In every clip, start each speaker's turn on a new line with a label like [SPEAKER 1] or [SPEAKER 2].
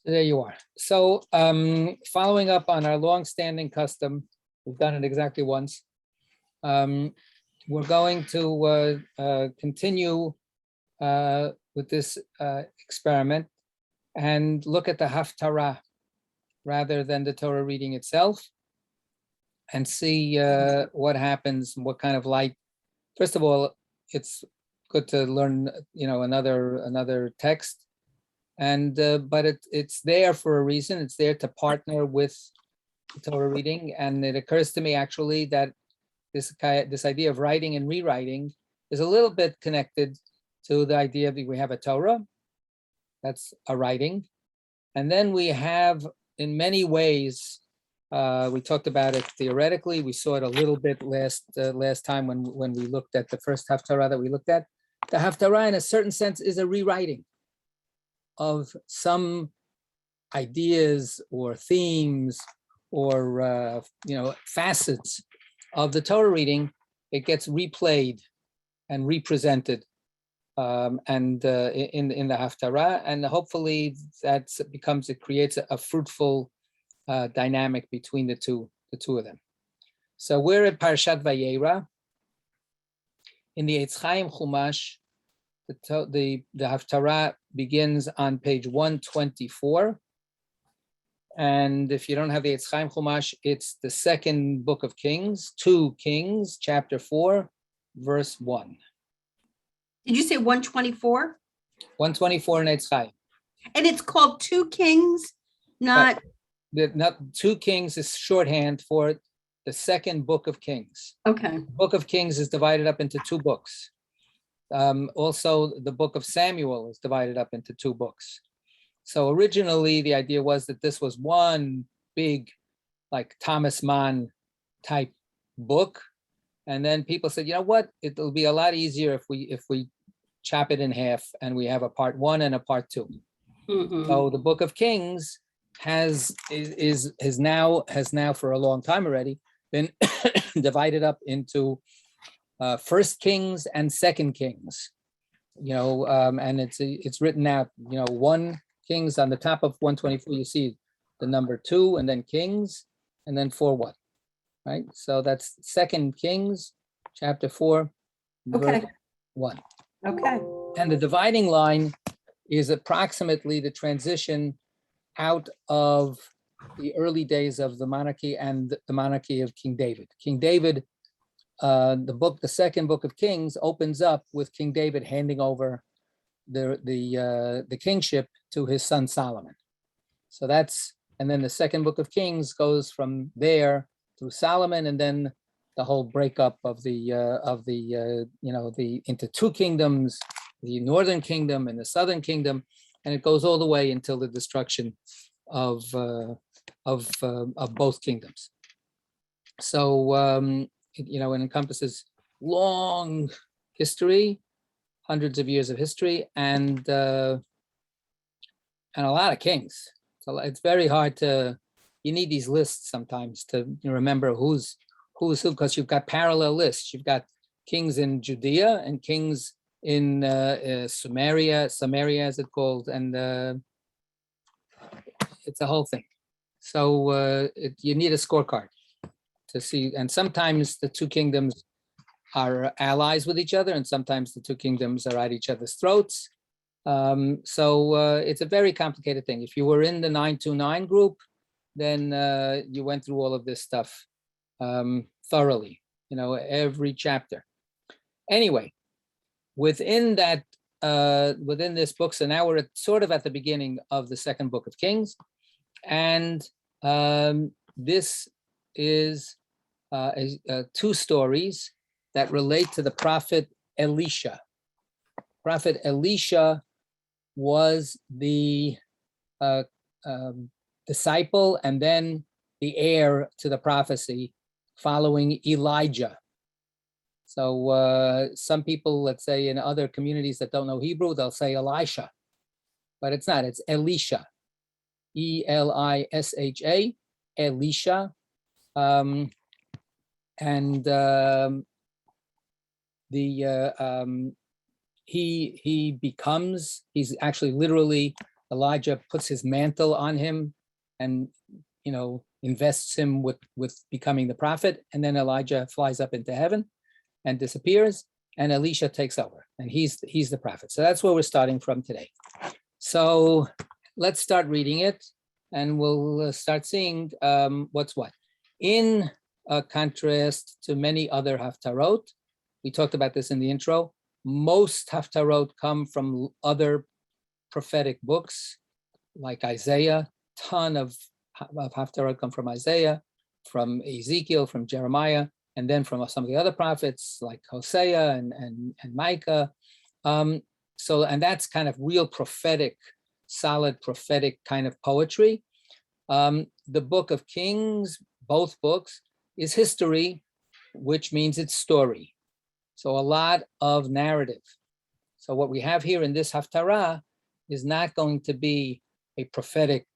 [SPEAKER 1] There you are. So following up on our long-standing custom, we've done it exactly once. We're going to continue with this experiment and look at the Haftarah rather than the Torah reading itself, and see what happens, what kind of light. First of all, it's good to learn, another text, and but it's there for a reason. It's there to partner with the Torah reading, and it occurs to me actually that this idea of writing and rewriting is a little bit connected to the idea that we have a Torah, that's a writing, and then we have, in many ways, we talked about it theoretically. We saw it a little bit last time when we looked at the first Haftarah that we looked at. The Haftarah, in a certain sense, is a rewriting of some ideas or themes or facets of the Torah reading. It gets replayed and represented, and in the Haftarah, and hopefully it creates a fruitful dynamic between the two of them. So we're at Parashat Vayera. In the Eitz Chaim Chumash, the Haftarah begins on page 124. And if you don't have the Eitz Chaim Chumash, it's the second book of Kings, 2 Kings, chapter 4, verse 1.
[SPEAKER 2] Did you say 124?
[SPEAKER 1] 124 in Eitz Chaim.
[SPEAKER 2] And it's called 2 Kings, not...
[SPEAKER 1] Not 2 Kings is shorthand for the second book of Kings.
[SPEAKER 2] Okay.
[SPEAKER 1] The book of Kings is divided up into 2 books. Also, the book of Samuel is divided up into 2 books. So originally, the idea was that this was one big, like Thomas Mann type book. And then people said, you know what? It'll be a lot easier if we chop it in half and we have a part 1 and a part 2.
[SPEAKER 2] Mm-hmm.
[SPEAKER 1] So the book of Kings has now for a long time already been divided up into First Kings and Second Kings, and it's written out, 1 Kings on the top of 124. You see the number 2, and then Kings, and then 4:1, right? So that's Second Kings, chapter 4, verse 1.
[SPEAKER 2] Okay.
[SPEAKER 1] And the dividing line is approximately the transition out of the early days of the monarchy and the monarchy of King David. King David, the second book of Kings opens up with King David handing over the kingship to his son Solomon. So and then the second book of Kings goes from there through Solomon, and then the whole breakup of the into 2 kingdoms, the northern kingdom and the southern kingdom. And it goes all the way until the destruction of both kingdoms. So it encompasses long history, hundreds of years of history, and a lot of kings. So it's very hard you need these lists sometimes to remember who's who, because you've got parallel lists. You've got kings in Judea and kings in Samaria as it's called, and it's a whole thing. So you need a scorecard to see, and sometimes the 2 kingdoms are allies with each other, and sometimes the 2 kingdoms are at each other's throats. So it's a very complicated thing. If you were in the 929 group, then you went through all of this stuff thoroughly, every chapter. Anyway, within this book, so now we're sort of at the beginning of the second book of Kings, and this is 2 stories that relate to the prophet Elisha. Prophet Elisha was the disciple and then the heir to the prophecy following Elijah. So some people, let's say in other communities that don't know Hebrew, they'll say Elisha, but it's not, it's Elisha, Elisha, Elisha. He's actually literally Elijah puts his mantle on him and, invests him with becoming the prophet. And then Elijah flies up into heaven and disappears, and Elisha takes over, and he's the prophet. So that's where we're starting from today. So let's start reading it, and we'll start seeing what's what. In contrast to many other haftarot, we talked about this in the intro, most haftarot come from other prophetic books like Isaiah. Ton of haftarot come from Isaiah, from Ezekiel, from Jeremiah, and then from some of the other prophets like Hosea and Micah. And that's kind of real prophetic, solid prophetic kind of poetry. The book of Kings, both books, is history, which means it's story. So a lot of narrative. So what we have here in this haftarah is not going to be a prophetic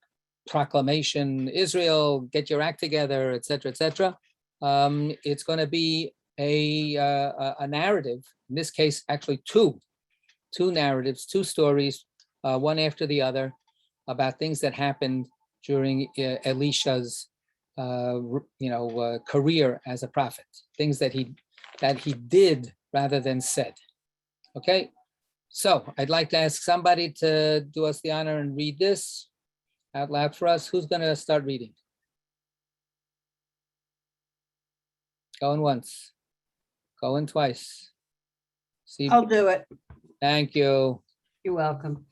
[SPEAKER 1] proclamation, Israel, get your act together, etc., etc. It's going to be a narrative. In this case, actually two narratives, two stories, one after the other, about things that happened during Elisha's, career as a prophet. Things that he did rather than said. Okay, so I'd like to ask somebody to do us the honor and read this out loud for us. Who's going to start reading? Going once, going twice. See,
[SPEAKER 2] I'll do it.
[SPEAKER 1] thank you.
[SPEAKER 2] You're welcome.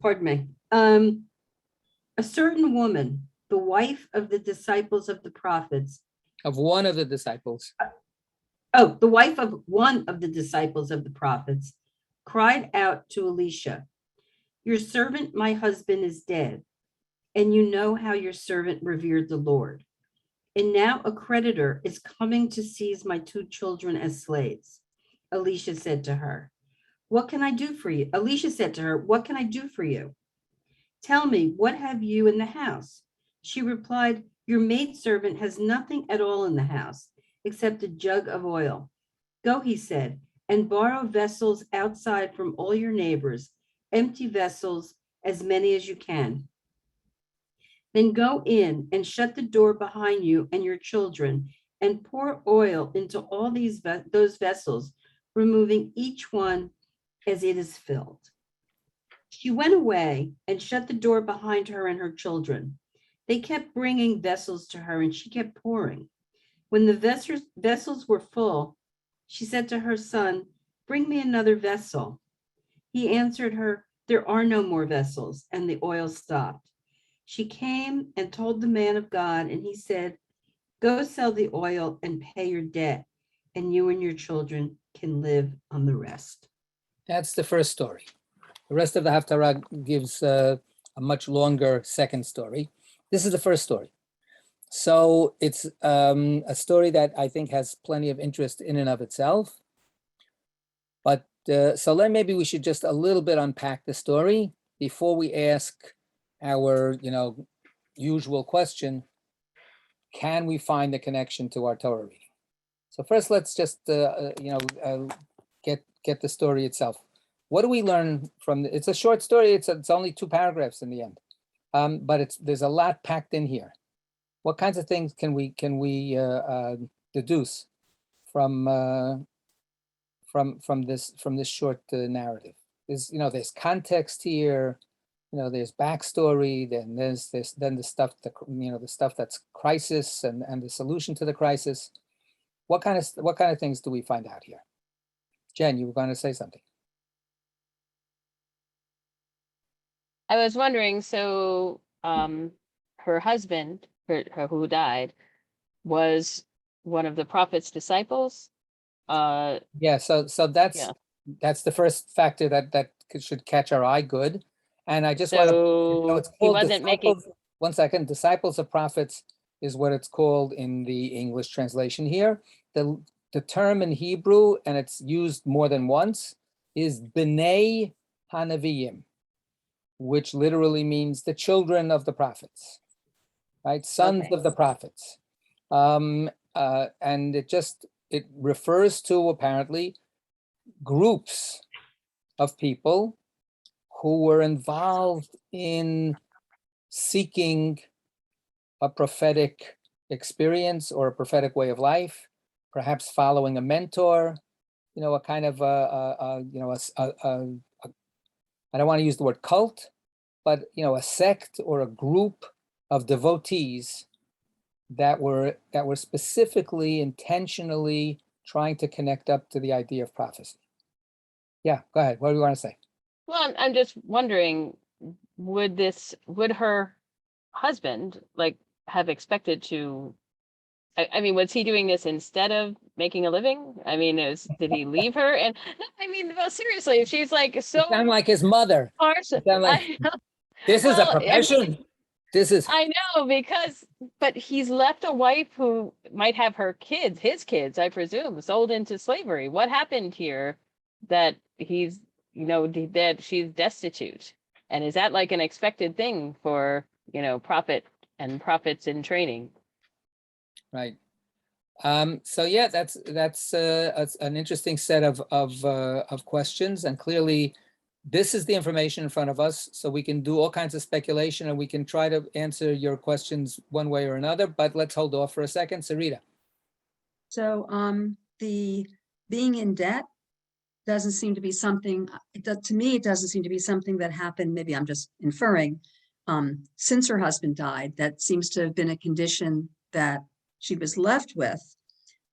[SPEAKER 2] Pardon me. A certain woman, the wife of the disciples of the prophets.
[SPEAKER 1] Of one of the disciples.
[SPEAKER 2] The wife of one of the disciples of the prophets cried out to Elisha, "Your servant, my husband, is dead, and you know how your servant revered the Lord. And now a creditor is coming to seize my 2 children as slaves." Elisha said to her, "What can I do for you?" Elisha said to her, "What can I do for you? Tell me, what have you in the house?" She replied, "Your maidservant has nothing at all in the house except a jug of oil. Go," he said, "and borrow vessels outside from all your neighbors, empty vessels, as many as you can. Then go in and shut the door behind you and your children, and pour oil into all those vessels, removing each one as it is filled." She went away and shut the door behind her and her children. They kept bringing vessels to her, and she kept pouring. When the vessels were full, she said to her son, "Bring me another vessel." He answered her, "There are no more vessels," and the oil stopped. She came and told the man of God, and he said, "Go sell the oil and pay your debt, and you and your children can live on the rest."
[SPEAKER 1] That's the first story. The rest of the Haftarah gives a much longer second story. This is the first story. So it's a story that I think has plenty of interest in and of itself. But maybe we should just a little bit unpack the story before we ask our, usual question: can we find the connection to our Torah reading? So first, let's just get the story itself. What do we learn from it's a short story. It's only 2 paragraphs in the end, but there's a lot packed in here. What kinds of things can we deduce from this short narrative? There's context here. There's backstory. Then there's the stuff that's crisis and the solution to the crisis. What kind of things do we find out here? Jen, you were going to say something.
[SPEAKER 3] I was wondering, so her husband, who died, was one of the prophet's disciples.
[SPEAKER 1] Yeah, so that's the first factor that should catch our eye. Good, and I just want to. It's
[SPEAKER 3] he
[SPEAKER 1] called
[SPEAKER 3] wasn't making.
[SPEAKER 1] 1 second. Disciples of prophets is what it's called in the English translation here. The term in Hebrew, and it's used more than once, is B'nai Hanaviyim, which literally means the children of the prophets, right? Sons of the prophets. And it refers to apparently groups of people who were involved in seeking a prophetic experience or a prophetic way of life, perhaps following a mentor, a kind of I don't want to use the word cult, but a sect or a group of devotees that were specifically, intentionally trying to connect up to the idea of prophecy. Yeah, go ahead. What do you want to say?
[SPEAKER 3] Well, I'm just wondering, would her husband have expected to, I mean, was he doing this instead of making a living? I mean, did he leave her? And no, I mean, well, seriously, if she's so
[SPEAKER 1] Sound like his mother.
[SPEAKER 3] harsh,
[SPEAKER 1] Sound like,
[SPEAKER 3] I know.
[SPEAKER 1] this is a
[SPEAKER 3] Well, I mean,
[SPEAKER 1] profession. This is,
[SPEAKER 3] I know, but he's left a wife who might have his kids, I presume, sold into slavery. What happened here that that she's destitute? And is that like an expected thing for, prophet and prophets in training?
[SPEAKER 1] right. So yeah, that's an interesting set of questions, and clearly this is the information in front of us, so we can do all kinds of speculation and we can try to answer your questions one way or another, but let's hold off for a second. Sarita.
[SPEAKER 4] So the being in debt doesn't seem to be something, to me, it doesn't seem to be something that happened, maybe I'm just inferring, since her husband died. That seems to have been a condition that she was left with.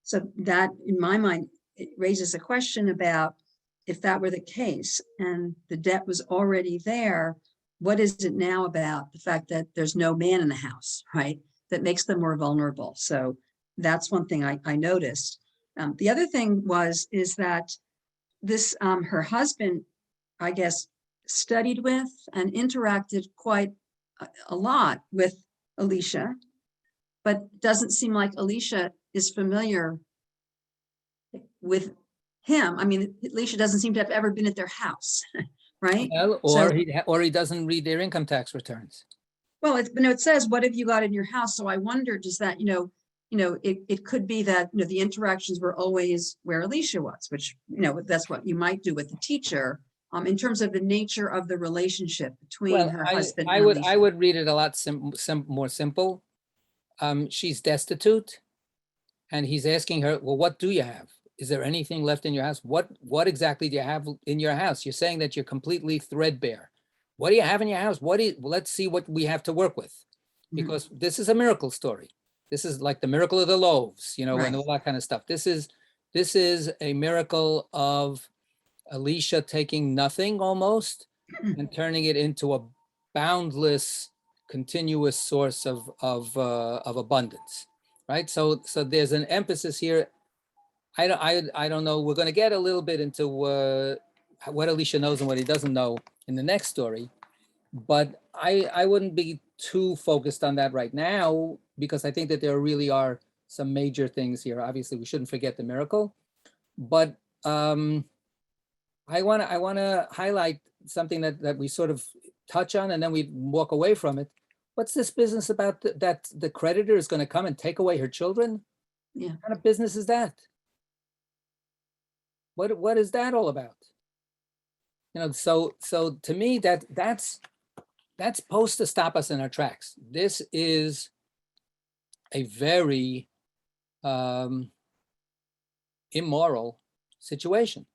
[SPEAKER 4] So that, in my mind, it raises a question about, if that were the case and the debt was already there, what is it now about the fact that there's no man in the house, right? That makes them more vulnerable. So that's one thing I noticed. The other thing is that this, her husband, I guess, studied with and interacted quite a lot with Alicia, but doesn't seem like Alicia is familiar with him. I mean, Alicia doesn't seem to have ever been at their house, right?
[SPEAKER 1] Well, or he doesn't read their income tax returns.
[SPEAKER 4] Well, it says, what have you got in your house? So I wonder, does that, it could be that, the interactions were always where Alicia was, which, that's what you might do with the teacher, in terms of the nature of the relationship between her husband and Alicia.
[SPEAKER 1] I would read it a lot more simple. She's destitute, and he's asking her, well, what do you have? Is there anything left in your house? What exactly do you have in your house? You're saying that you're completely threadbare. What do you have in your house? Let's see what we have to work with, because this is a miracle story. This is like the miracle of the loaves,
[SPEAKER 4] Right.
[SPEAKER 1] and all that kind of stuff. This is a miracle of Alicia taking nothing almost and turning it into a boundless, continuous source of abundance, right? So there's an emphasis here. I don't know. We're going to get a little bit into what Alicia knows and what he doesn't know in the next story, but I wouldn't be too focused on that right now, because I think that there really are some major things here. Obviously, we shouldn't forget the miracle, but I want to highlight something that we sort of touch on and then we walk away from it. What's this business about that the creditor is going to come and take away her children?
[SPEAKER 4] Yeah.
[SPEAKER 1] What kind of business is that? What is that all about? So to me, that's supposed to stop us in our tracks. This is a very immoral situation.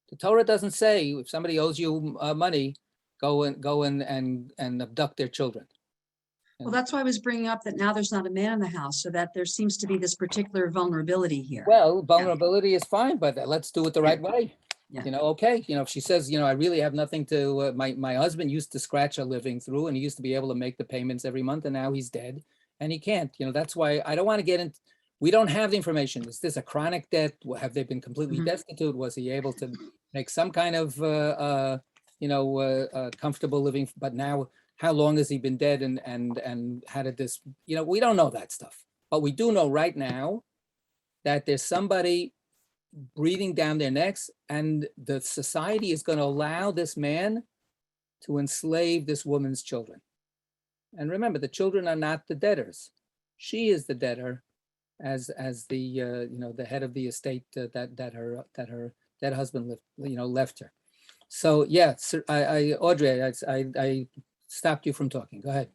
[SPEAKER 1] The Torah doesn't say if somebody owes you money, go and abduct their children.
[SPEAKER 4] Well, that's why I was bringing up that now there's not a man in the house, so that there seems to be this particular vulnerability here.
[SPEAKER 1] Well, vulnerability is fine, but let's do it the right way.
[SPEAKER 4] Yeah.
[SPEAKER 1] Okay. If she says, I really have nothing to, my husband used to scratch a living through and he used to be able to make the payments every month, and now he's dead and he can't, that's why I don't want to get into, we don't have the information. Is this a chronic debt? Have they been completely destitute? Was he able to make some kind of, comfortable living? But now, how long has he been dead, and how did this, we don't know that stuff, but we do know right now that there's somebody breathing down their necks, and the society is going to allow this man to enslave this woman's children. And remember, the children are not the debtors. She is the debtor as the the head of the estate that her dead husband left her. So yeah, sir, Audrey, I stopped you from talking. Go ahead.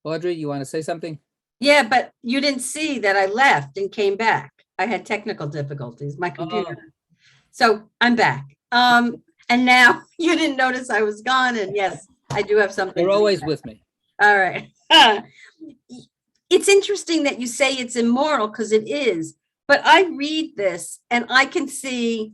[SPEAKER 1] Audrey, you want to say something?
[SPEAKER 2] Yeah, but you didn't see that I left and came back. I had technical difficulties, my computer. So I'm back. And now you didn't notice I was gone. And yes, I do have something.
[SPEAKER 1] You're
[SPEAKER 2] to
[SPEAKER 1] always
[SPEAKER 2] say.
[SPEAKER 1] with me.
[SPEAKER 2] All right. It's interesting that you say it's immoral because it is. But I read this and I can see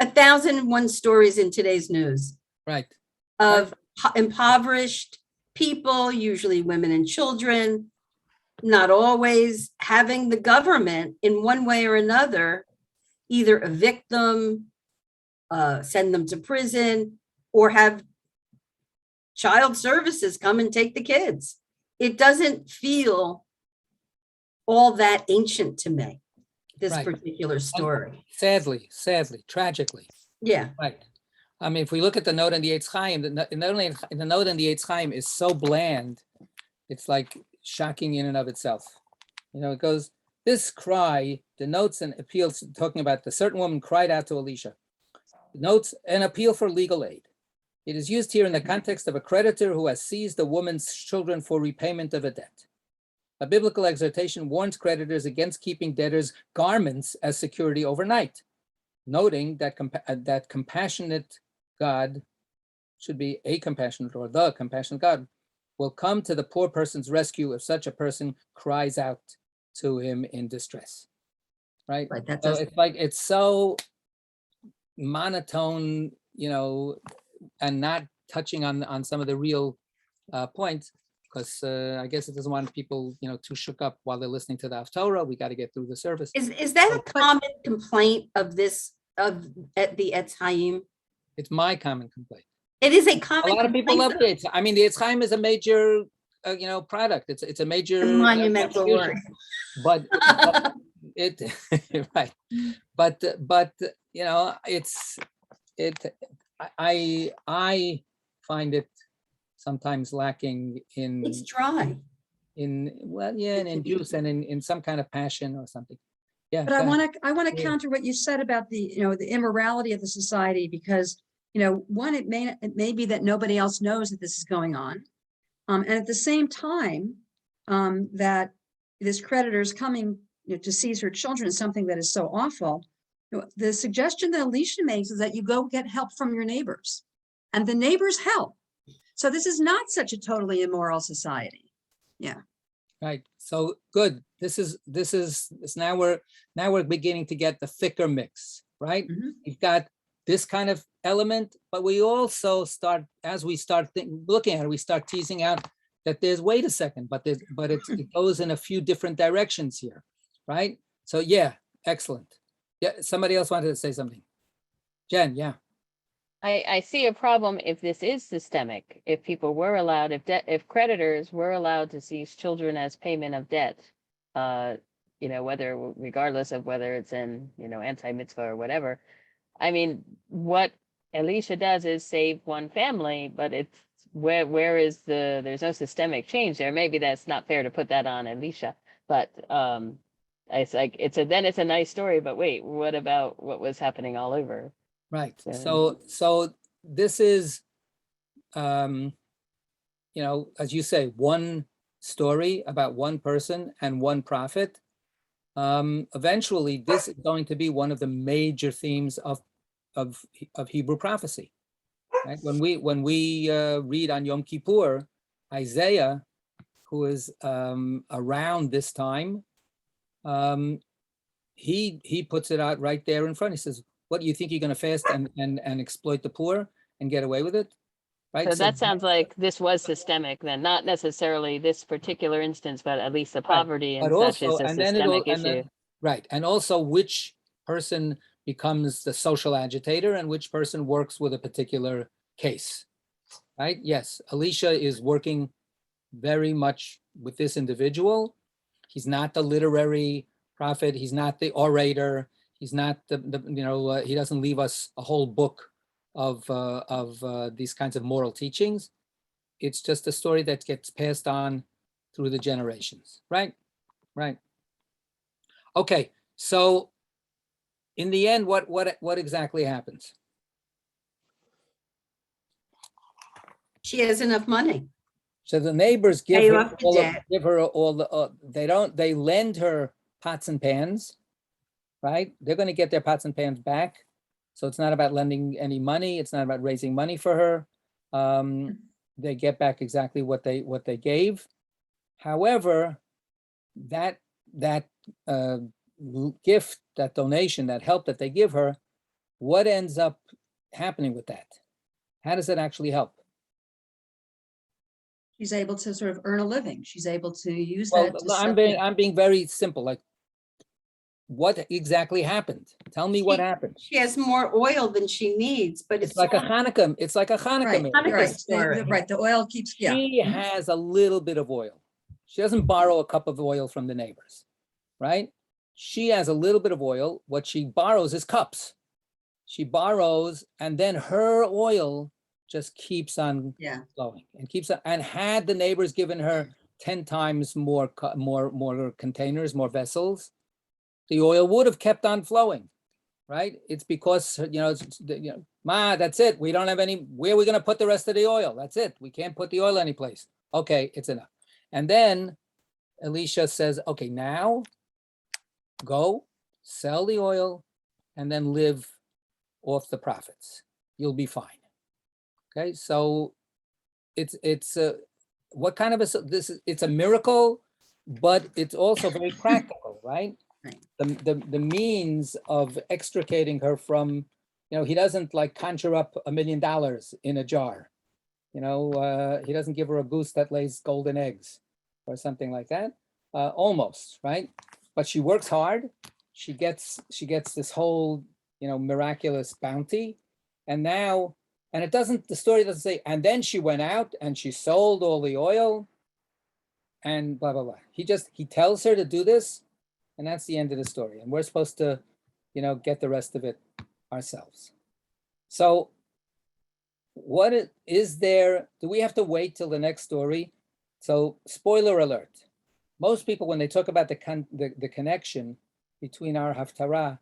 [SPEAKER 2] 1,001 stories in today's news
[SPEAKER 1] Right.
[SPEAKER 2] of impoverished people, usually women and children, not always, having the government in one way or another either evict them, send them to prison, or have child services come and take the kids. It doesn't feel all that ancient to me, this
[SPEAKER 1] Right.
[SPEAKER 2] particular story.
[SPEAKER 1] Sadly, tragically.
[SPEAKER 2] Yeah.
[SPEAKER 1] Right. I mean, if we look at the note in the Eitz Chaim, the note in the Eitz Chaim is so bland, it's like shocking in and of itself. You know, it goes, this cry denotes an appeal, talking about the certain woman cried out to Elisha, notes an appeal for legal aid. It is used here in the context of a creditor who has seized a woman's children for repayment of a debt. A biblical exhortation warns creditors against keeping debtors' garments as security overnight, noting that that compassionate God should be a compassionate, or the compassionate God will come to the poor person's rescue if such a person cries out to him in distress. Right?
[SPEAKER 2] Right. That
[SPEAKER 1] So
[SPEAKER 2] does.
[SPEAKER 1] it's like, it's so monotone, you know, and not touching on some of the real points, because I guess it doesn't want people, you know, too shook up while they're listening to the Torah. We got to get through the service.
[SPEAKER 2] Is that a common complaint of this, of at the Eitz Chaim?
[SPEAKER 1] It's my common complaint.
[SPEAKER 2] It is a
[SPEAKER 1] A
[SPEAKER 2] common
[SPEAKER 1] lot of people love
[SPEAKER 2] complaint,
[SPEAKER 1] it. I mean, the Eitz Chaim is a major, you know, product. It's a major
[SPEAKER 2] a monumental work.
[SPEAKER 1] contribution. But it right. But you know, I find it sometimes lacking in
[SPEAKER 2] It's dry.
[SPEAKER 1] well, yeah, and in juice and in some kind of passion or something. Yeah.
[SPEAKER 4] But I want to
[SPEAKER 1] Yeah.
[SPEAKER 4] counter what you said about the, the immorality of the society, because, one, it may be that nobody else knows that this is going on. And at the same time, that this creditor is coming to seize her children is something that is so awful. The suggestion that Elisha makes is that you go get help from your neighbors, and the neighbors help. So this is not such a totally immoral society. Yeah.
[SPEAKER 1] Right. So good. This is now we're beginning to get the thicker mix, right?
[SPEAKER 4] Mhm.
[SPEAKER 1] We've got this kind of element, but we also start, as we start looking at it, we start teasing out that there's, wait a second, but it goes in a few different directions here, right? So yeah, excellent. Yeah, somebody else wanted to say something. Jen, yeah.
[SPEAKER 3] I see a problem if this is systemic, if people were allowed, if creditors were allowed to seize children as payment of debt, whether, regardless of whether it's in, anti-mitzvah or whatever. I mean, what Elisha does is save one family, but it's where is there's no systemic change there. Maybe that's not fair to put that on Elisha, but it's like, it's a nice story, but wait, what about what was happening all over?
[SPEAKER 1] Right.
[SPEAKER 3] Yeah.
[SPEAKER 1] So this is, as you say, one story about one person and one prophet. Eventually, this is going to be one of the major themes of Hebrew prophecy. Right? When we read on Yom Kippur, Isaiah, who is around this time, he puts it out right there in front. He says, what, do you think you're going to fast and exploit the poor and get away with it? Right.
[SPEAKER 3] So that sounds like this was systemic then, not necessarily this particular instance, but at least the poverty and such is a systemic issue.
[SPEAKER 1] Right. And also which person becomes the social agitator and which person works with a particular case. Right. Yes. Elisha is working very much with this individual. He's not the literary prophet. He's not the orator. He's not he doesn't leave us a whole book of these kinds of moral teachings. It's just a story that gets passed on through the generations, right? Right. Okay, so in the end, what exactly happens?
[SPEAKER 2] She has enough money.
[SPEAKER 1] So the neighbors
[SPEAKER 2] Pay off the debt.
[SPEAKER 1] give her all the, they lend her pots and pans, right? They're going to get their pots and pans back. So it's not about lending any money. It's not about raising money for her. They get back exactly what they gave. However, that gift, that donation, that help that they give her, what ends up happening with that? How does it actually help?
[SPEAKER 4] She's able to sort of earn a living. She's able to use
[SPEAKER 1] Well,
[SPEAKER 4] that. to
[SPEAKER 1] I'm being very simple. Like, what exactly happened? Tell me what happened.
[SPEAKER 2] She has more oil than she needs, but
[SPEAKER 1] It's like a Hanukkah. It's like a Hanukkah.
[SPEAKER 4] Right,
[SPEAKER 1] meal.
[SPEAKER 2] Hanukkah
[SPEAKER 4] right,
[SPEAKER 2] story.
[SPEAKER 4] right. The oil keeps, yeah.
[SPEAKER 1] She has a little bit of oil. She doesn't borrow a cup of oil from the neighbors, right? She has a little bit of oil. What she borrows is cups. She borrows, and then her oil just keeps on
[SPEAKER 4] Yeah.
[SPEAKER 1] flowing and keeps on. And had the neighbors given her 10 times more containers, more vessels, the oil would have kept on flowing, right? It's because, Ma, that's it. We don't have any, where are we going to put the rest of the oil? That's it. We can't put the oil anyplace. Okay, it's enough. And then Elisha says, okay, now go sell the oil and then live off the profits. You'll be fine. Okay, so it's what kind of it's a miracle, but it's also very practical, right?
[SPEAKER 4] Right.
[SPEAKER 1] The means of extricating her from, he doesn't like conjure up $1 million in a jar. He doesn't give her a goose that lays golden eggs or something like that. Almost, right? But she works hard. She gets this whole, miraculous bounty. And now, and the story doesn't say, and then she went out and she sold all the oil and blah, blah, blah. He tells her to do this, and that's the end of the story. And we're supposed to, get the rest of it ourselves. So do we have to wait till the next story? So spoiler alert. Most people, when they talk about the connection between our Haftarah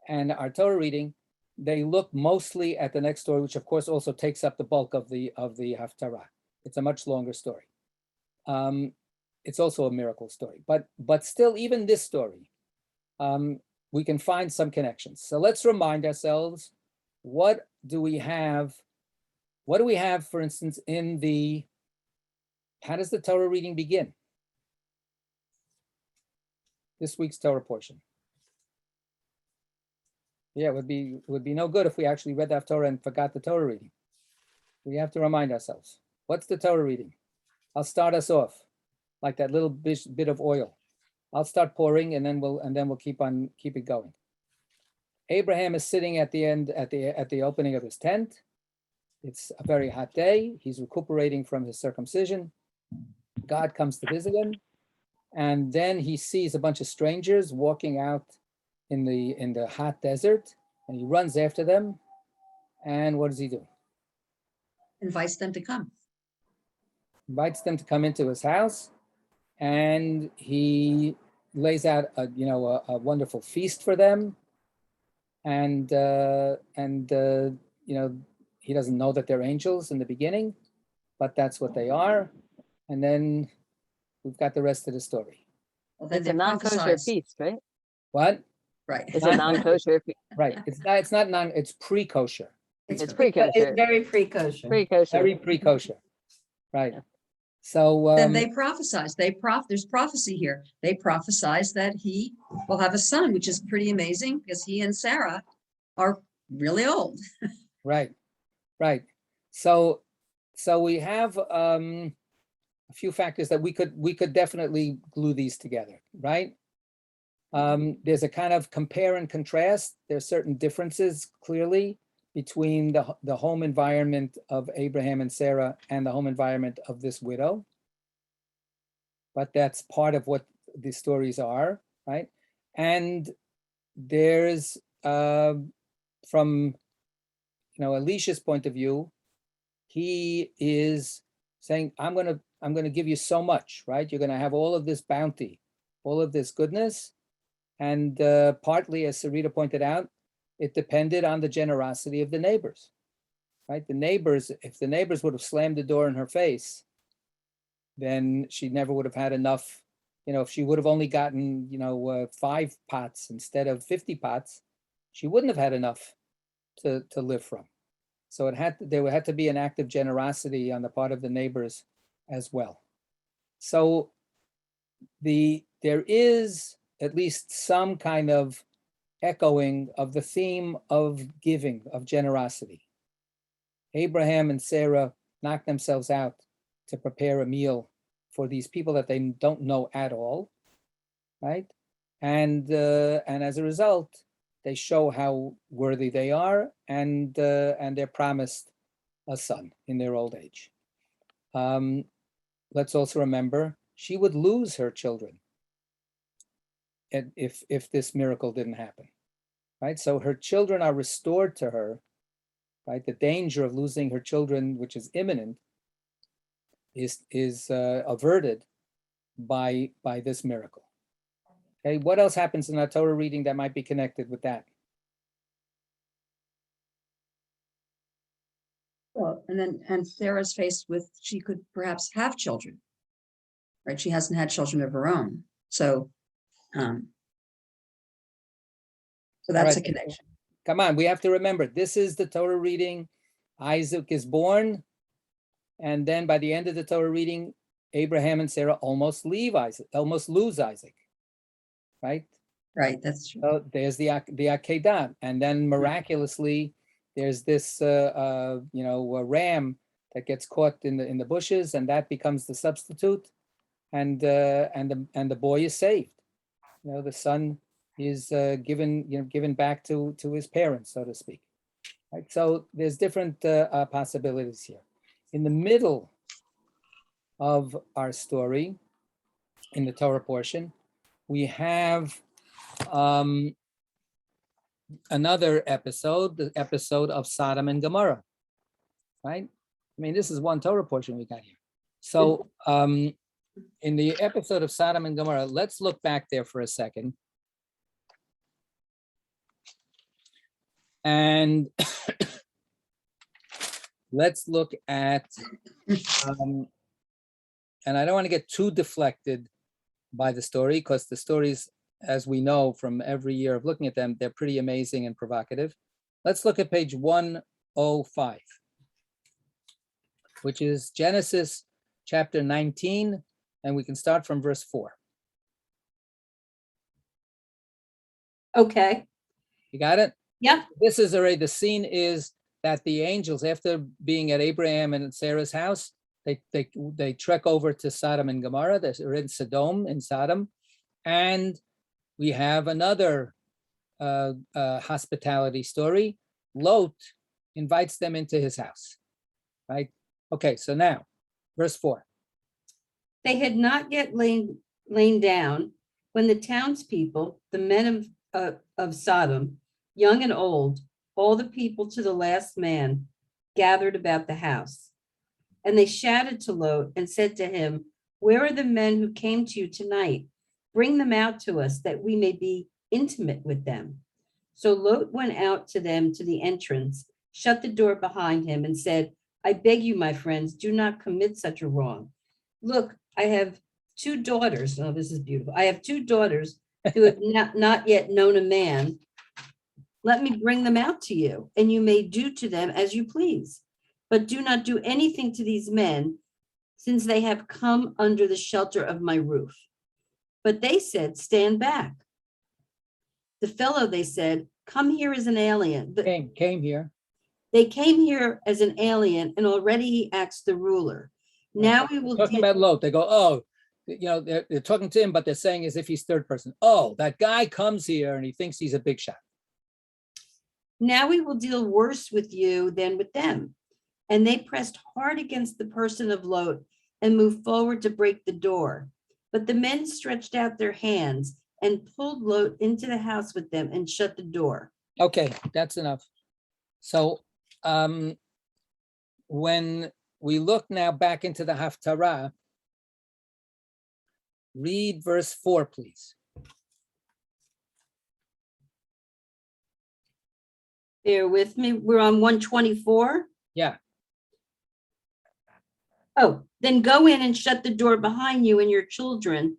[SPEAKER 1] and our Torah reading, they look mostly at the next story, which of course also takes up the bulk of the Haftarah. It's a much longer story. It's also a miracle story, but still, even this story, we can find some connections. So let's remind ourselves, what do we have, for instance, how does the Torah reading begin? This week's Torah portion. Yeah, it would be no good if we actually read the Torah and forgot the Torah reading. We have to remind ourselves. What's the Torah reading? I'll start us off like that little bit of oil. I'll start pouring, and then we'll keep it going. Abraham is sitting at the opening of his tent. It's a very hot day. He's recuperating from his circumcision. God comes to visit him, and then he sees a bunch of strangers walking out in the hot desert, and he runs after them. And what does he do?
[SPEAKER 4] Invites them to come.
[SPEAKER 1] Invites them to come into his house, and he lays out a wonderful feast for them. And he doesn't know that they're angels in the beginning, but that's what they are. And then we've got the rest of the story.
[SPEAKER 4] Well, then
[SPEAKER 3] It's a
[SPEAKER 4] they
[SPEAKER 3] non-kosher
[SPEAKER 4] prophesize.
[SPEAKER 3] feast, right?
[SPEAKER 1] What?
[SPEAKER 4] Right.
[SPEAKER 3] It's a non-kosher feast.
[SPEAKER 1] Right. It's not it's pre-kosher.
[SPEAKER 3] It's
[SPEAKER 4] pre-
[SPEAKER 3] pre-kosher.
[SPEAKER 2] It's very pre-kosher.
[SPEAKER 3] Pre-kosher.
[SPEAKER 1] Very pre-kosher. Right.
[SPEAKER 3] Yeah.
[SPEAKER 1] So
[SPEAKER 4] Then they prophesize. There's prophecy here. They prophesize that he will have a son, which is pretty amazing because he and Sarah are really old.
[SPEAKER 1] right. So we have a few factors that we could definitely glue these together, right? There's a kind of compare and contrast. There's certain differences clearly between the home environment of Abraham and Sarah and the home environment of this widow. But that's part of what the stories are, right? And there's, from Elisha's point of view, he is saying, I'm gonna give you so much, right? You're gonna have all of this bounty, all of this goodness, And partly, as Sarita pointed out, it depended on the generosity of the neighbors, right? The neighbors, if the neighbors would have slammed the door in her face, then she never would have had enough. If she would have only gotten, 5 pots instead of 50 pots, she wouldn't have had enough to live from. So there had to be an act of generosity on the part of the neighbors as well. So there is at least some kind of echoing of the theme of giving, of generosity. Abraham and Sarah knocked themselves out to prepare a meal for these people that they don't know at all, right? And as a result, they show how worthy they are, and they're promised a son in their old age. Let's also remember, she would lose her children if this miracle didn't happen, right? So her children are restored to her, right? The danger of losing her children, which is imminent, is averted by this miracle. Okay, what else happens in our Torah reading that might be connected with that?
[SPEAKER 4] Well, and Sarah's faced with, she could perhaps have children, right? She hasn't had children of her own. So that's
[SPEAKER 1] Right.
[SPEAKER 4] a connection.
[SPEAKER 1] Come on, we have to remember, this is the Torah reading. Isaac is born, and then by the end of the Torah reading, Abraham and Sarah almost lose Isaac, right?
[SPEAKER 4] Right, that's true.
[SPEAKER 1] So there's the Akedah, and then miraculously, there's this a ram that gets caught in the bushes, and that becomes the substitute, and the boy is saved. The son is given back to his parents, so to speak. Right. So there's different possibilities here. In the middle of our story, in the Torah portion, we have another episode, the episode of Sodom and Gomorrah, right? I mean, this is one Torah portion we got here. So in the episode of Sodom and Gomorrah, let's look back there for a second. And let's look at, and I don't want to get too deflected by the story, because the stories, as we know from every year of looking at them, they're pretty amazing and provocative. Let's look at page 105, which is Genesis chapter 19, and we can start from verse 4.
[SPEAKER 2] Okay.
[SPEAKER 1] You got it?
[SPEAKER 2] Yeah.
[SPEAKER 1] This is already, the scene is that the angels, after being at Abraham and Sarah's house, they trek over to Sodom and Gomorrah. They're in Sodom, and we have another hospitality story. Lot invites them into his house, right? Okay, so now, verse 4.
[SPEAKER 2] They had not yet lain down when the townspeople, the men of Sodom, young and old, all the people to the last man, gathered about the house. And they shouted to Lot and said to him, "Where are the men who came to you tonight? Bring them out to us, that we may be intimate with them." So Lot went out to them to the entrance, shut the door behind him, and said, "I beg you, my friends, do not commit such a wrong. Look, I have 2 daughters." Oh, this is beautiful. "I have 2 daughters who have not yet known a man. Let me bring them out to you, and you may do to them as you please. But do not do anything to these men, since they have come under the shelter of my roof." But they said, "Stand back." The fellow, they said, "Come here as an alien."
[SPEAKER 1] Came here.
[SPEAKER 2] They came here as an alien, and already he acts the ruler. Now we will
[SPEAKER 1] Talking about Lot, they go, oh, they're talking to him, but they're saying as if he's third person. Oh, that guy comes here and he thinks he's a big shot.
[SPEAKER 2] Now we will deal worse with you than with them. And they pressed hard against the person of Lot and moved forward to break the door. But the men stretched out their hands and pulled Lot into the house with them and shut the door.
[SPEAKER 1] Okay, that's enough. So when we look now back into the Haftarah, read verse 4, please.
[SPEAKER 2] Bear with me. We're on 124.
[SPEAKER 1] Yeah,
[SPEAKER 2] Oh, then go in and shut the door behind you and your children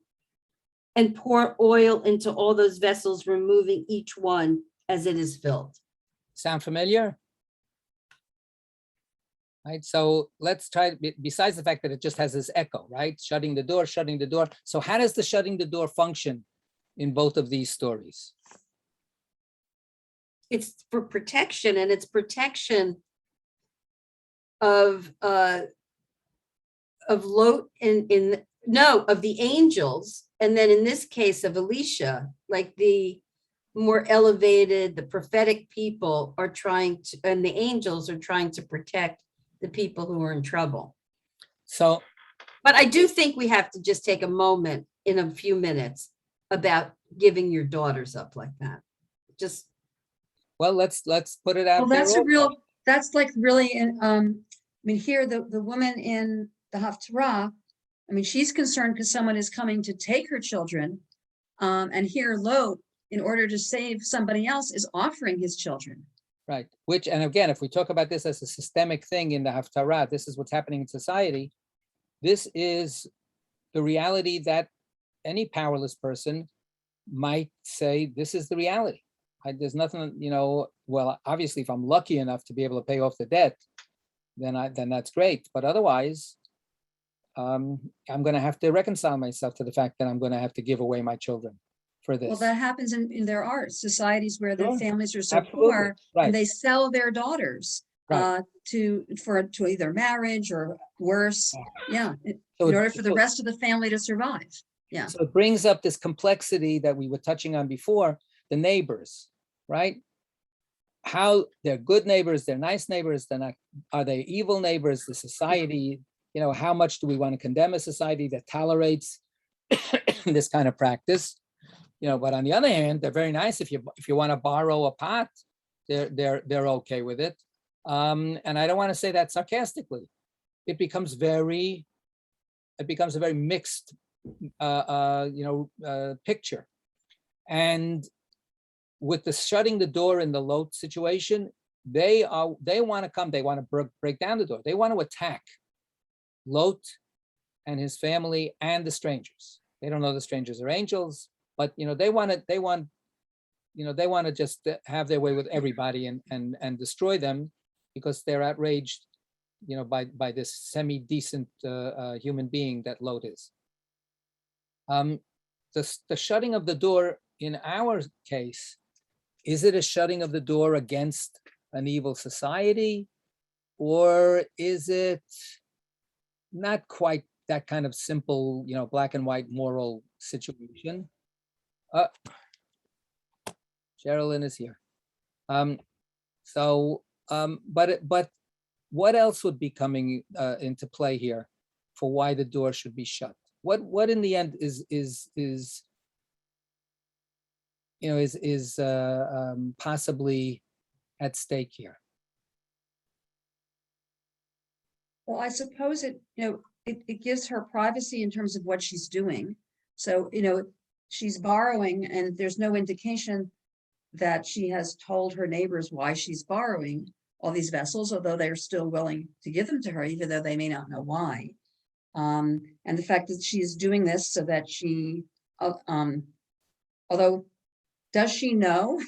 [SPEAKER 2] and pour oil into all those vessels, removing each one as it is filled.
[SPEAKER 1] sound familiar? Right, so let's try, besides the fact that it just has this echo, right? Shutting the door, shutting the door. So how does the shutting the door function in both of these stories?
[SPEAKER 2] It's for protection, and it's protection of Lot of the angels, and then in this case of Elisha, like the more elevated, the prophetic people are trying to, and the angels are trying to protect the people who are in trouble.
[SPEAKER 1] So,
[SPEAKER 2] But I do think we have to just take a moment in a few minutes about giving your daughters up like that. Just,
[SPEAKER 1] well, let's put it out
[SPEAKER 4] Well,
[SPEAKER 1] there.
[SPEAKER 4] that's a
[SPEAKER 1] also.
[SPEAKER 4] real, that's like really, I mean, here, the woman in the Haftarah, I mean, she's concerned because someone is coming to take her children. And here Lot, in order to save somebody else, is offering his children.
[SPEAKER 1] Right, which, and again, if we talk about this as a systemic thing in the Haftarah, this is what's happening in society. This is the reality that any powerless person might say, this is the reality. There's nothing, well, obviously, if I'm lucky enough to be able to pay off the debt, then that's great. But otherwise, I'm going to have to reconcile myself to the fact that I'm going to have to give away my children for this.
[SPEAKER 4] Well, that happens in there are societies where the
[SPEAKER 1] Sure,
[SPEAKER 4] families are so
[SPEAKER 1] absolutely,
[SPEAKER 4] poor,
[SPEAKER 1] right.
[SPEAKER 4] and they sell their daughters
[SPEAKER 1] Right.
[SPEAKER 4] to either marriage or worse. Yeah,
[SPEAKER 1] So
[SPEAKER 4] in
[SPEAKER 1] it-
[SPEAKER 4] order for the
[SPEAKER 1] so-
[SPEAKER 4] rest of the family to survive. Yeah.
[SPEAKER 1] So it brings up this complexity that we were touching on before, the neighbors, right? How they're good neighbors, they're nice neighbors, they're not, are they evil neighbors? The society, how much do we want to condemn a society that tolerates this kind of practice? But on the other hand, they're very nice. If you want to borrow a pot, they're okay with it. And I don't want to say that sarcastically. It becomes a very mixed picture. And with the shutting the door in the Lot situation, they want to come, they want to break down the door. They want to attack Lot and his family and the strangers. They don't know the strangers are angels, but they want to just have their way with everybody and destroy them because they're outraged, by this semi-decent human being that Lot is. The shutting of the door in our case, is it a shutting of the door against an evil society, or is it not quite that kind of simple, black and white moral situation? Sherilyn is here. But what else would be coming into play here for why the door should be shut? What in the end is possibly at stake here?
[SPEAKER 4] Well, I suppose it gives her privacy in terms of what she's doing. So, she's borrowing and there's no indication that she has told her neighbors why she's borrowing all these vessels, although they're still willing to give them to her, even though they may not know why. And the fact that she is doing this so that she, although, does she know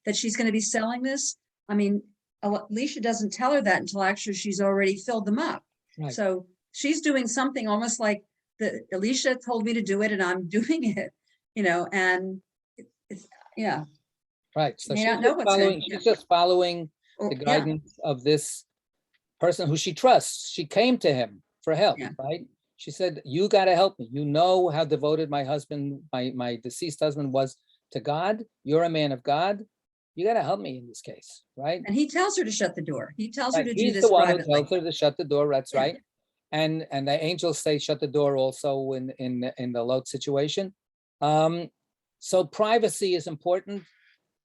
[SPEAKER 4] that she's going to be selling this? I mean, Alicia doesn't tell her that until actually she's already filled them up.
[SPEAKER 1] Right.
[SPEAKER 4] So she's doing something almost like Alicia told me to do it and I'm doing it, and it's, yeah.
[SPEAKER 1] Right. So
[SPEAKER 4] May
[SPEAKER 1] she's
[SPEAKER 4] not know what's in-
[SPEAKER 1] just following
[SPEAKER 4] Or-
[SPEAKER 1] the
[SPEAKER 4] yeah.
[SPEAKER 1] guidance of this person who she trusts. She came to him for help,
[SPEAKER 4] Yeah.
[SPEAKER 1] right? She said, you got to help me. You know how devoted my husband, my deceased husband was to God. You're a man of God. You got to help me in this case, right?
[SPEAKER 4] And he tells her to shut the door. He tells her
[SPEAKER 1] Right.
[SPEAKER 4] to do
[SPEAKER 1] He's
[SPEAKER 4] this
[SPEAKER 1] the one who
[SPEAKER 4] privately.
[SPEAKER 1] tells her to shut the door. That's
[SPEAKER 4] Yeah.
[SPEAKER 1] right. And the angels say shut the door also in the Lot situation. So privacy is important.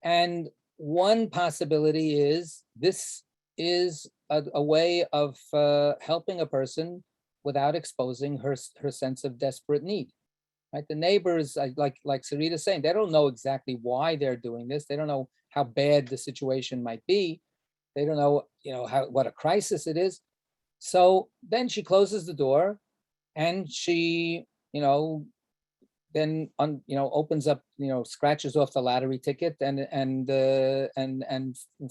[SPEAKER 1] And one possibility is this is a way of helping a person without exposing her sense of desperate need. Right? The neighbors, like Sarita's saying, they don't know exactly why they're doing this. They don't know how bad the situation might be, They don't know, what a crisis it is. So then she closes the door, and she, then opens up, scratches off the lottery ticket and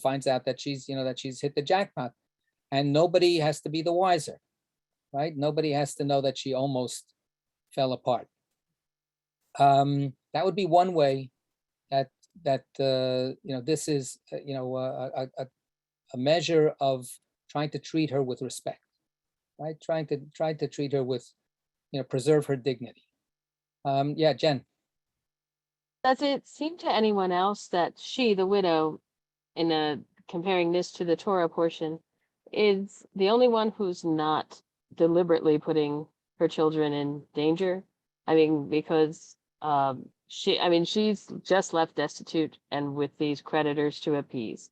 [SPEAKER 1] finds out that she's hit the jackpot, and nobody has to be the wiser, right? Nobody has to know that she almost fell apart. That would be one way that this is a measure of trying to treat her with respect, right? Trying to treat her with, preserve her dignity. Yeah, Jen.
[SPEAKER 3] Does it seem to anyone else that she, the widow, comparing this to the Torah portion, is the only one who's not deliberately putting her children in danger? I mean, because she's just left destitute and with these creditors to appease.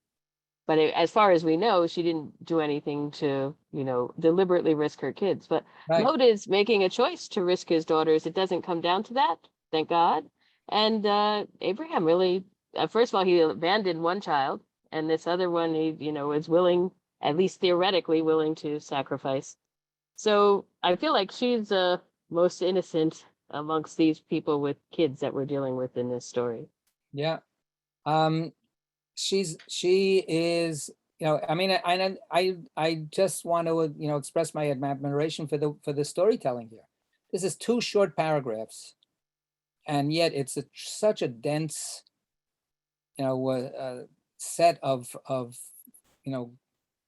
[SPEAKER 3] But as far as we know, she didn't do anything to, deliberately risk her kids. But
[SPEAKER 1] Right.
[SPEAKER 3] Lot is making a choice to risk his daughters. It doesn't come down to that, thank God. And Abraham really, first of all, he abandoned one child, and this other one, he, is willing, at least theoretically, willing to sacrifice. So I feel like she's most innocent amongst these people with kids that we're dealing with in this story.
[SPEAKER 1] Yeah. She is, I just want to, express my admiration for the storytelling here. This is 2 short paragraphs, and yet it's such a dense, set of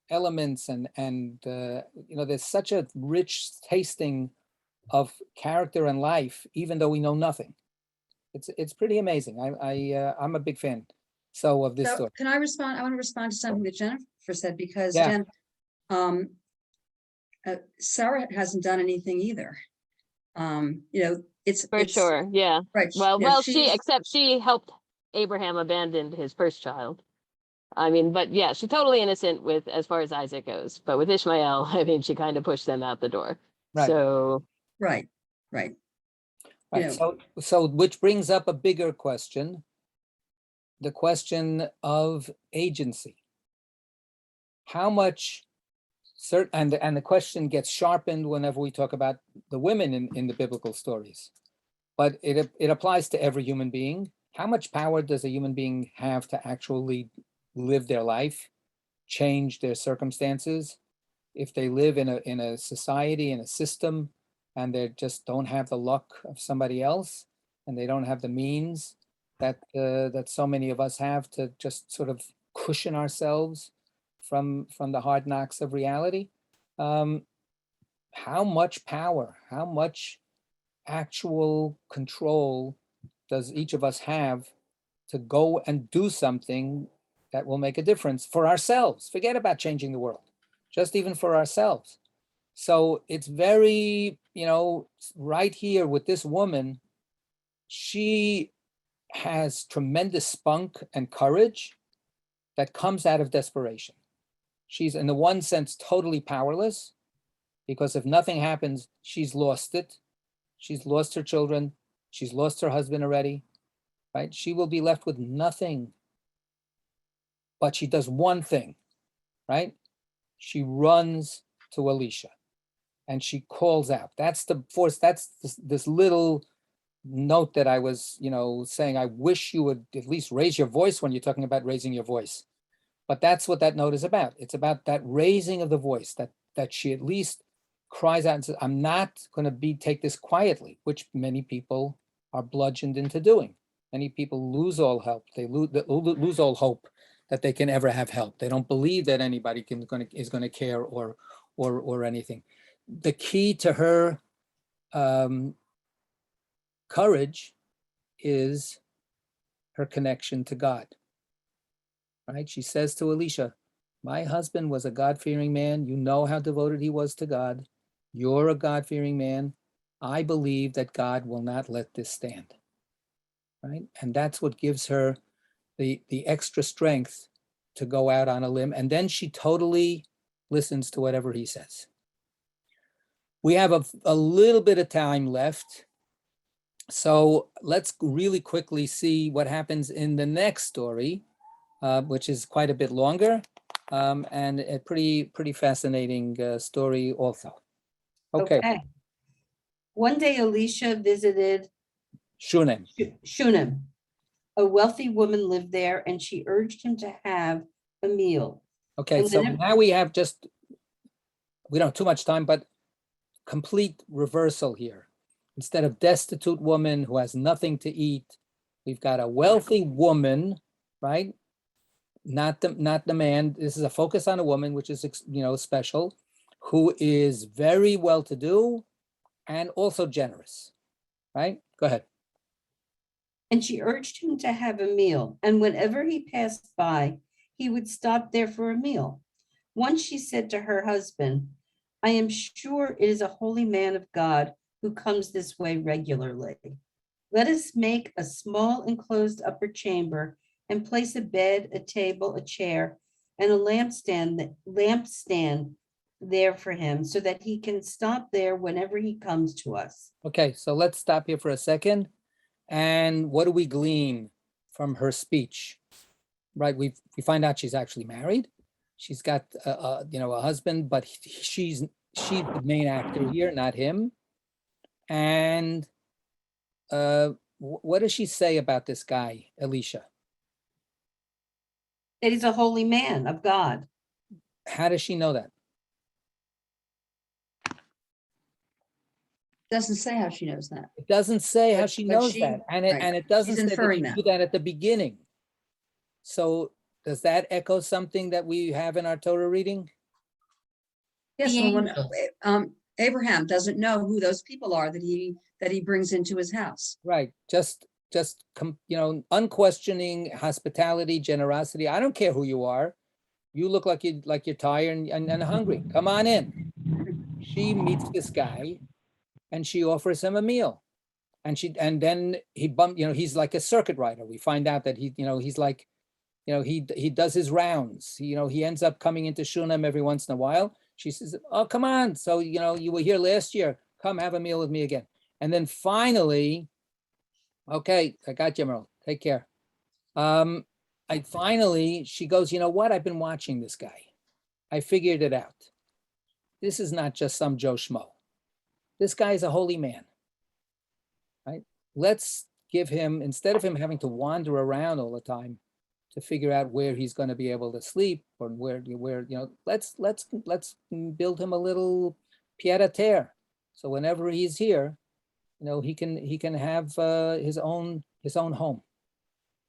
[SPEAKER 1] elements, and there's such a rich tasting of character and life, even though we know nothing. It's pretty amazing. I'm a big fan. So of this story.
[SPEAKER 4] Can I respond? I want to respond to something that Jennifer said, because
[SPEAKER 1] Yeah.
[SPEAKER 4] Jen, Sarah hasn't done anything either. It's
[SPEAKER 3] Sure, yeah.
[SPEAKER 4] right.
[SPEAKER 3] Well, she helped Abraham abandon his first child. I mean, but yeah, she's totally innocent with as far as Isaac goes. But with Ishmael, I mean, she kind of pushed them out the door.
[SPEAKER 1] Right.
[SPEAKER 3] So
[SPEAKER 4] right.
[SPEAKER 1] Right. So which brings up a bigger question. The question of agency. How much and the question gets sharpened whenever we talk about the women in the biblical stories, but it applies to every human being. How much power does a human being have to actually live their life, change their circumstances? If they live in a society, in a system, and they just don't have the luck of somebody else, and they don't have the means that so many of us have to just sort of cushion ourselves from the hard knocks of reality. How much power, how much actual control does each of us have to go and do something that will make a difference for ourselves? Forget about changing the world, just even for ourselves. So it's very, right here with this woman, she has tremendous spunk and courage that comes out of desperation. She's, in the one sense, totally powerless, because if nothing happens, she's lost it. She's lost her children. She's lost her husband already, right? She will be left with nothing. But she does one thing, right? She runs to Elisha and she calls out. That's the force. That's this little note that I was, saying, I wish you would at least raise your voice when you're talking about raising your voice. But that's what that note is about. It's about that raising of the voice, that she at least cries out and says, I'm not going to take this quietly, which many people are bludgeoned into doing. Many people lose all help. They lose all hope that they can ever have help. They don't believe that anybody is going to care or anything. The key to her courage is her connection to God. Right? She says to Elisha, my husband was a God-fearing man. You know how devoted he was to God. You're a God-fearing man. I believe that God will not let this stand. Right? And that's what gives her the extra strength to go out on a limb. And then she totally listens to whatever he says. We have a little bit of time left. So let's really quickly see what happens in the next story, which is quite a bit longer. and a pretty fascinating story also. Okay,
[SPEAKER 2] One day Elisha visited
[SPEAKER 1] Shunem.
[SPEAKER 2] Shunem. A wealthy woman lived there, and she urged him to have a meal.
[SPEAKER 1] Okay,
[SPEAKER 2] And
[SPEAKER 1] so
[SPEAKER 2] whenever-
[SPEAKER 1] now we have we don't have too much time, but complete reversal here. Instead of destitute woman who has nothing to eat, we've got a wealthy woman, right? Not the man. This is a focus on a woman, which is, special, who is very well-to-do and also generous, right? Go ahead.
[SPEAKER 2] And she urged him to have a meal. And whenever he passed by, he would stop there for a meal. Once she said to her husband, I am sure it is a holy man of God who comes this way regularly. Let us make a small enclosed upper chamber and place a bed, a table, a chair, and a lampstand there for him so that he can stop there whenever he comes to us.
[SPEAKER 1] Okay, so let's stop here for a second. And what do we glean from her speech? Right, we find out she's actually married. She's got a husband, but she's the main actor here, not him. And what does she say about this guy, Elisha?
[SPEAKER 2] That he's a holy man of God.
[SPEAKER 1] How does she know that?
[SPEAKER 4] Doesn't say how she knows that.
[SPEAKER 1] It doesn't say how
[SPEAKER 4] But-
[SPEAKER 1] she
[SPEAKER 4] but
[SPEAKER 1] knows
[SPEAKER 4] she-
[SPEAKER 1] that, and
[SPEAKER 4] right.
[SPEAKER 1] it doesn't
[SPEAKER 4] She's
[SPEAKER 1] say that
[SPEAKER 4] inferring
[SPEAKER 1] she
[SPEAKER 4] that.
[SPEAKER 1] knew that at the beginning. So does that echo something that we have in our Torah reading?
[SPEAKER 4] Yes,
[SPEAKER 2] The
[SPEAKER 4] well, when,
[SPEAKER 2] angels.
[SPEAKER 4] Abraham doesn't know who those people are that he brings into his house.
[SPEAKER 1] Right, just unquestioning hospitality, generosity. I don't care who you are. You look like you're tired and hungry. Come on in. She meets this guy, and she offers him a meal, and then he's like a circuit rider. We find out that he's like, he does his rounds. He ends up coming into Shunem every once in a while. She says, "Oh, come on! So you were here last year. Come have a meal with me again." And then finally, okay, I got you, Merle. Take care. She goes, you know what? I've been watching this guy. I figured it out. This is not just some Joe Schmo. This guy is a holy man, right? Let's give him, instead of him having to wander around all the time to figure out where he's going to be able to sleep or where let's build him a little pied-à-terre. So whenever he's here, he can have his own home,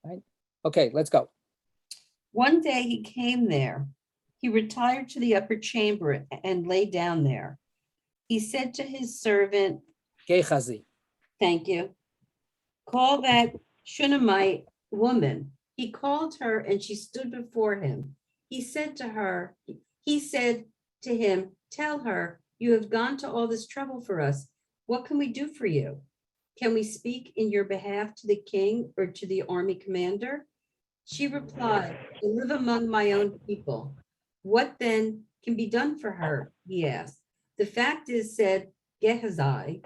[SPEAKER 1] right? Okay, let's go.
[SPEAKER 2] One day he came there. He retired to the upper chamber and lay down there. He said to his servant,
[SPEAKER 1] Gehazi.
[SPEAKER 2] thank you, call that Shunammite woman. He called her and she stood before him. He said to him, tell her, you have gone to all this trouble for us. What can we do for you? Can we speak in your behalf to the king or to the army commander? She replied, I live among my own people. What then can be done for her? He asked. The fact is, said Gehazi,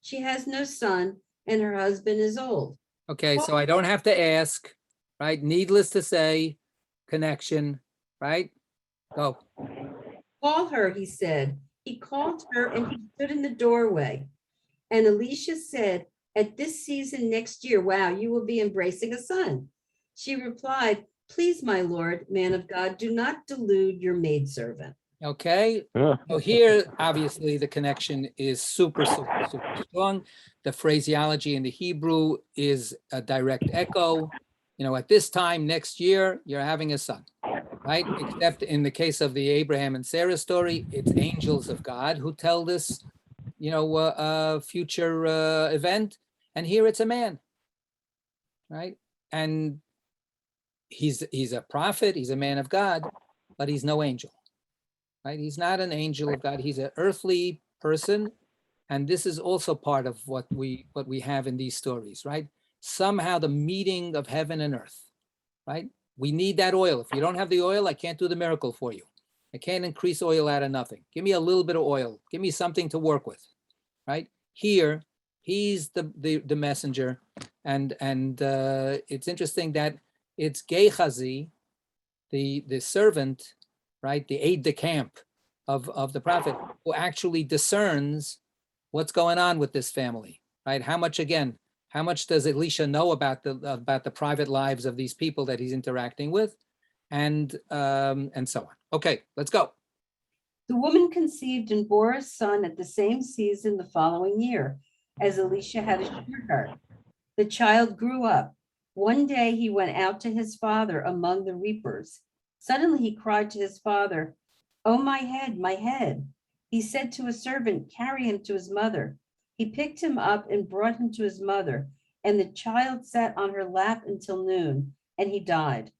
[SPEAKER 2] she has no son and her husband is old.
[SPEAKER 1] Okay, so I don't have to ask, right? Needless to say, connection, right? Go.
[SPEAKER 2] Call her, he said. He called her and he stood in the doorway. And Elisha said, at this season next year, wow, you will be embracing a son. She replied, please, my Lord, man of God, do not delude your maidservant.
[SPEAKER 1] Okay, so here, obviously, the connection is super, super, super strong. The phraseology in the Hebrew is a direct echo. At this time next year, you're having a son, right? Except in the case of the Abraham and Sarah story, it's angels of God who tell this, future event. And here it's a man, right? And he's a prophet, he's a man of God, but he's no angel. Right? He's not an angel of God. He's an earthly person. And this is also part of what we have in these stories, right? Somehow the meeting of heaven and earth, right? We need that oil. If you don't have the oil, I can't do the miracle for you. I can't increase oil out of nothing. Give me a little bit of oil. Give me something to work with, right? Here, he's the messenger. And it's interesting that it's Gehazi the servant, right, the aide de camp of the prophet, who actually discerns what's going on with this family, right? How much does Elisha know about the private lives of these people that he's interacting with, and so on. Okay, let's go.
[SPEAKER 2] The woman conceived and bore a son at the same season the following year, as Elisha had assured her. The child grew up. One day he went out to his father among the reapers. Suddenly he cried to his father, "Oh, my head, my head." He said to a servant, "Carry him to his mother." He picked him up and brought him to his mother, and the child sat on her lap until noon, and he died.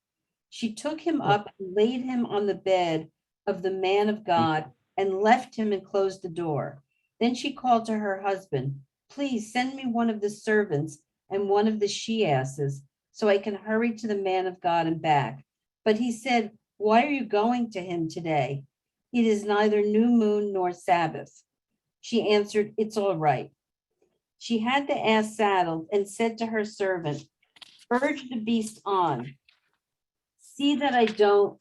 [SPEAKER 2] She took him up and laid him on the bed of the man of God and left him and closed the door. Then she called to her husband, "Please send me one of the servants and one of the she-asses so I can hurry to the man of God and back." But he said, "Why are you going to him today? It is neither new moon nor Sabbath." She answered, "It's all right." She had the ass saddled and said to her servant, "Urge the beast on. See that I don't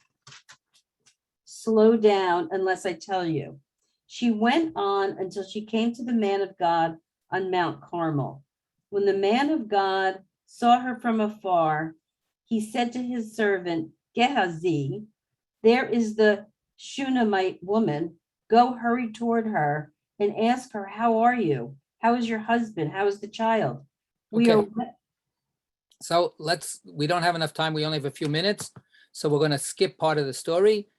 [SPEAKER 2] slow down unless I tell you." She went on until she came to the man of God on Mount Carmel. When the man of God saw her from afar, he said to his servant Gehazi, "There is the Shunammite woman. Go hurry toward her and ask her, 'How are you? How is your husband? How is the child?'" We
[SPEAKER 1] Okay.
[SPEAKER 2] are
[SPEAKER 1] So we don't have enough time. We only have a few minutes. So we're going to skip part of the story.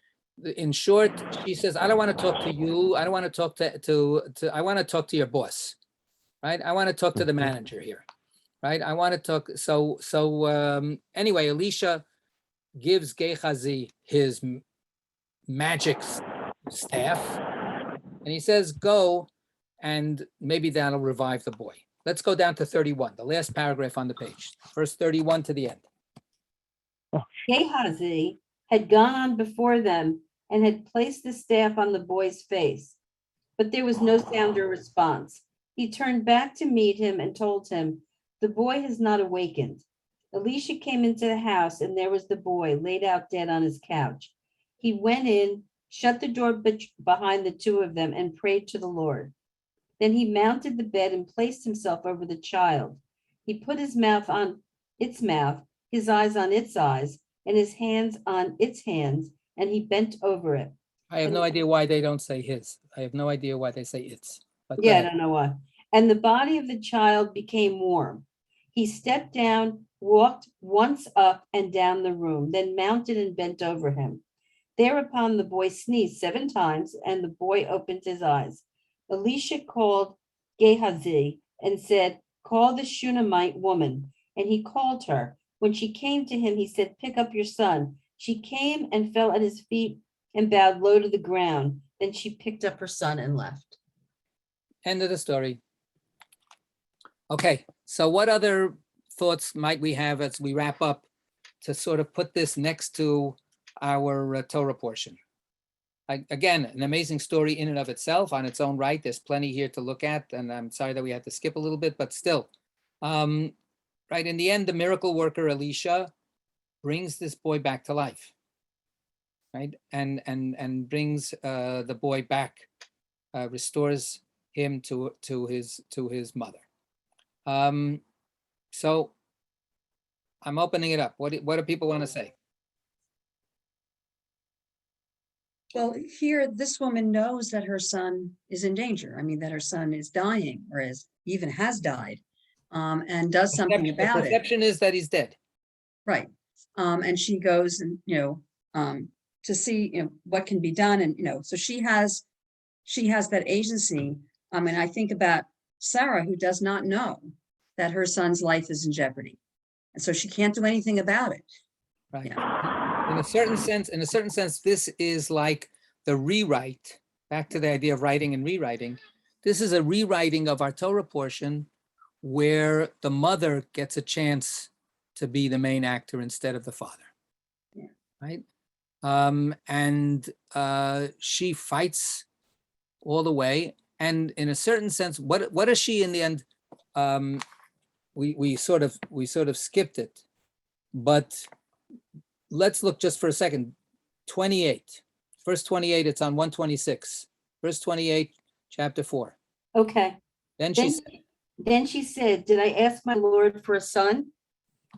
[SPEAKER 1] In short, she says, "I don't want to talk to you. I don't want to talk to I want to talk to your boss, right? I want to talk to the manager here, right? I want to talk." Anyway, Elisha gives Gehazi his magic staff, and he says, "Go, and maybe that'll revive the boy." Let's go down to 31, the last paragraph on the page, verse 31 to the end.
[SPEAKER 2] Gehazi had gone on before them and had placed the staff on the boy's face, but there was no sound or response. He turned back to meet him and told him, "The boy has not awakened." Elisha came into the house, and there was the boy laid out dead on his couch. He went in, shut the door behind the two of them, and prayed to the Lord. Then he mounted the bed and placed himself over the child. He put his mouth on its mouth, his eyes on its eyes, and his hands on its hands, and he bent over it.
[SPEAKER 1] I have no idea why they don't say his. I have no idea why they say its. But go
[SPEAKER 2] Yeah, I
[SPEAKER 1] ahead.
[SPEAKER 2] don't know why. And the body of the child became warm. He stepped down, walked once up and down the room, then mounted and bent over him. Thereupon the boy sneezed 7 times, and the boy opened his eyes. Elisha called Gehazi and said, "Call the Shunammite woman." And he called her. When she came to him, he said, "Pick up your son." She came and fell at his feet and bowed low to the ground. Then she picked up her son and left.
[SPEAKER 1] End of the story. Okay, so what other thoughts might we have as we wrap up to sort of put this next to our Torah portion? Again, an amazing story in and of itself, on its own right. There's plenty here to look at, and I'm sorry that we had to skip a little bit, but still. Right, in the end, the miracle worker Elisha brings this boy back to life, right? And brings the boy back, restores him to his mother. So I'm opening it up. What do people want to say?
[SPEAKER 4] Well, here, this woman knows that her son is in danger. I mean, that her son is dying, or even has died, and does something
[SPEAKER 1] The
[SPEAKER 4] about it.
[SPEAKER 1] perception is that he's dead.
[SPEAKER 4] Right. And she goes and, to see, what can be done. And, so she has that agency. And I think about Sarah, who does not know that her son's life is in jeopardy. And so she can't do anything about it.
[SPEAKER 1] Right.
[SPEAKER 4] Yeah.
[SPEAKER 1] In a certain sense, this is like the rewrite, back to the idea of writing and rewriting. This is a rewriting of our Torah portion where the mother gets a chance to be the main actor instead of the father.
[SPEAKER 4] Yeah.
[SPEAKER 1] Right? And she fights all the way. And in a certain sense, what is she in the end? We sort of skipped it, but let's look just for a second. 28, verse 28, it's on 126. Verse 28, chapter 4.
[SPEAKER 2] Okay.
[SPEAKER 1] Then she
[SPEAKER 2] Then,
[SPEAKER 1] said,
[SPEAKER 2] then she said, did I ask my Lord for a son?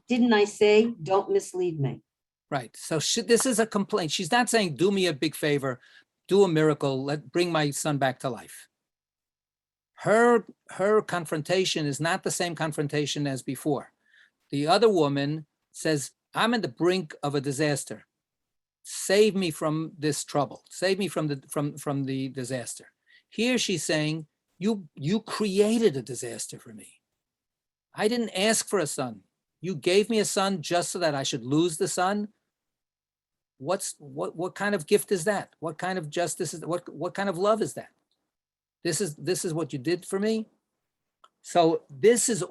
[SPEAKER 2] Didn't I say, don't mislead me?
[SPEAKER 1] right. So this is a complaint. She's not saying, do me a big favor, do a miracle, bring my son back to life. Her confrontation is not the same confrontation as before. The other woman says, I'm at the brink of a disaster. Save me from this trouble. Save me from the disaster. Here she's saying, you created a disaster for me. I didn't ask for a son. You gave me a son just so that I should lose the son. What kind of gift is that? What kind of justice is what kind of love is that? This is what you did for me. So this is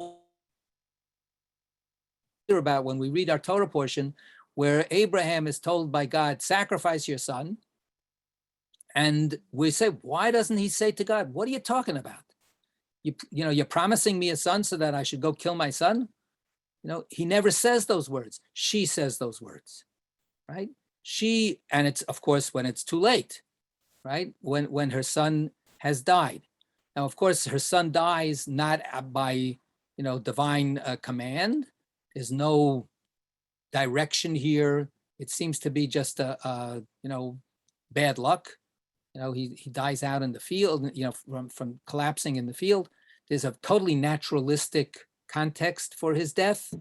[SPEAKER 1] about when we read our Torah portion, where Abraham is told by God, sacrifice your son. And we say, why doesn't he say to God, what are you talking about? You're promising me a son so that I should go kill my son? He never says those words. She says those words, right? And it's, of course, when it's too late, right? When her son has died. Now, of course, her son dies not by, divine command. There's no direction here. It seems to be just bad luck. He dies out in the field, from collapsing in the field. There's a totally naturalistic context for his death.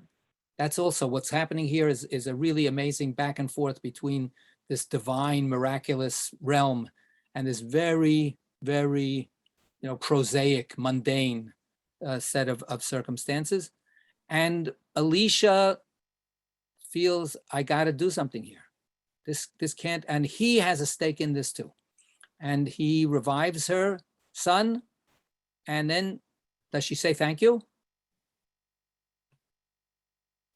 [SPEAKER 1] That's also what's happening here is a really amazing back and forth between this divine, miraculous realm and this very, very, prosaic, mundane set of circumstances. And Elisha feels, I got to do something here. This can't, and he has a stake in this too. And he revives her son. And then does she say thank you?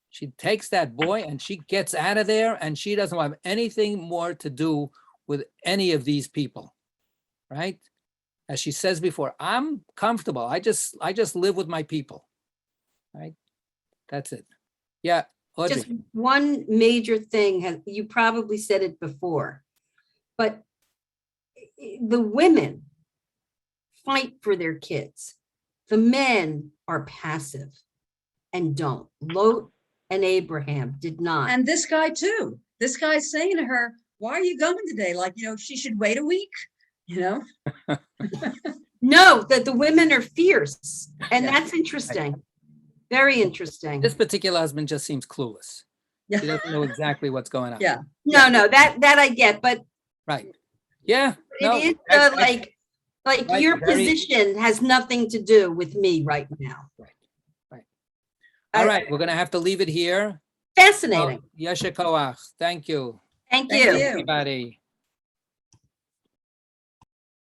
[SPEAKER 1] She takes that boy and she gets out of there, and she doesn't have anything more to do with any of these people, right? As she says before, I'm comfortable. I just live with my people, right? That's it. Yeah, Audrey.
[SPEAKER 2] Just one major thing, you probably said it before, but the women fight for their kids. The men are passive and don't. Lot and Abraham did not.
[SPEAKER 4] And this guy too. This guy's saying to her, why are you going today? Like, she should wait a week,
[SPEAKER 2] No, that the women are fierce. And
[SPEAKER 1] Yeah.
[SPEAKER 2] that's interesting. Very interesting.
[SPEAKER 1] This particular husband just seems clueless.
[SPEAKER 4] Yeah.
[SPEAKER 1] He doesn't know exactly what's going on.
[SPEAKER 4] Yeah.
[SPEAKER 2] No, that I get, but
[SPEAKER 1] Right. Yeah.
[SPEAKER 2] it is like
[SPEAKER 1] right,
[SPEAKER 2] your
[SPEAKER 1] very-
[SPEAKER 2] position has nothing to do with me right now.
[SPEAKER 1] Right. All right. We're going to have to leave it here.
[SPEAKER 2] Fascinating.
[SPEAKER 1] Yasha koach. Thank you.
[SPEAKER 2] Thank
[SPEAKER 4] Thank
[SPEAKER 2] you.
[SPEAKER 4] you.
[SPEAKER 1] Everybody.